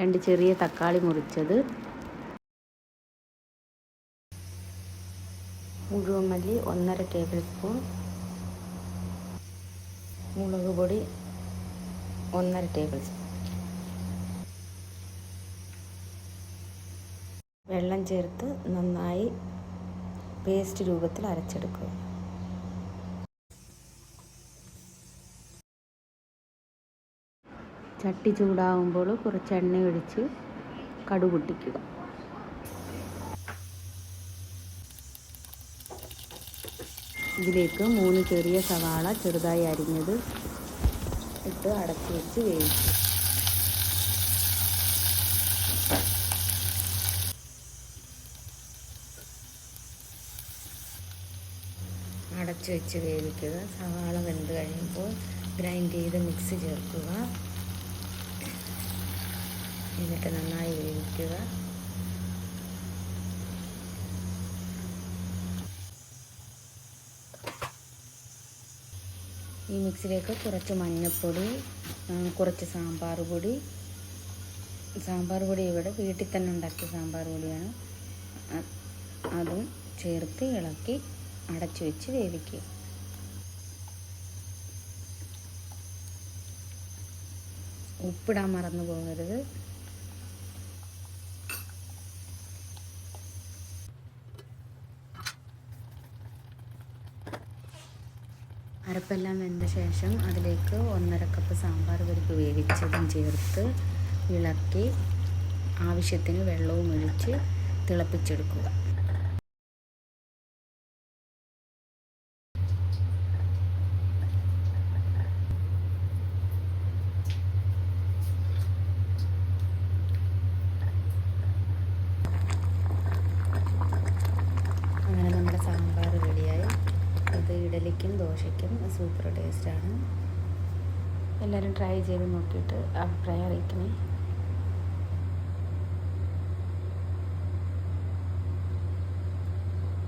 2 ചെറിയ തക്കാളി മുറിച്ചത്, മുഴുവൻ മല്ലി 1.5 ടേബിൾ സ്പൂൺ, മുളക് പൊടി 1.5 ടേബിൾ സ്പൂൺ, വെള്ളം ചേർത്ത് നന്നായി പേസ്റ്റ് രൂപത്തിൽ അരച്ചെടുക്കുക. ചട്ടി ചൂടാകുമ്പോൾ കുറച്ച് എണ്ണ ഒഴിച്ച് കടുക് പൊട്ടിക്കുക. ഇതിലേക്ക് 3 ചെറിയ സവാള ചെറുതായി അരിഞ്ഞത് ഇട്ട് അടച്ചു വെച്ച് വേവിക്കുക. അടച്ചു വെച്ച് വേവിക്കുക. സവാള വെന്ത് കഴിയുമ്പോൾ ഗ്രൈൻഡ് ചെയ്ത് മിക്സ് ചേർക്കുക. എന്നിട്ട് നന്നായി വേവിക്കുക. ഈ മിക്സിലേക്ക് കുറച്ച് മഞ്ഞൾപ്പൊടി, കുറച്ച് സാമ്പാർ പൊടി ഇവിടെ വീട്ടിൽ തന്നെ ഉണ്ടാക്കിയ സാമ്പാർ പൊടിയാണ്, അതും ചേർത്ത് ഇളക്കി അടച്ചു വെച്ച് വേവിക്കുക. ഉപ്പിടാൻ മറന്നു പോകരുത്. അരപ്പെല്ലാം വെന്ത ശേഷം അതിലേക്ക് 1.5 കപ്പ് സാമ്പാർ പരിപ്പ് വേവിച്ചതും ചേർത്ത് ഇളക്കി ആവശ്യത്തിന് വെള്ളവും ഒഴിച്ച് തിളപ്പിച്ചെടുക്കുക. അങ്ങനെ നമ്മുടെ സാമ്പാർ റെഡിയായി. ഇത് ഇഡലിക്കും ദോശയ്ക്കും സൂപ്പർ ടേസ്റ്റാണ്. എല്ലാവരും ട്രൈ ചെയ്ത് നോക്കിയിട്ട് അഭിപ്രായം അറിയിക്കണേ.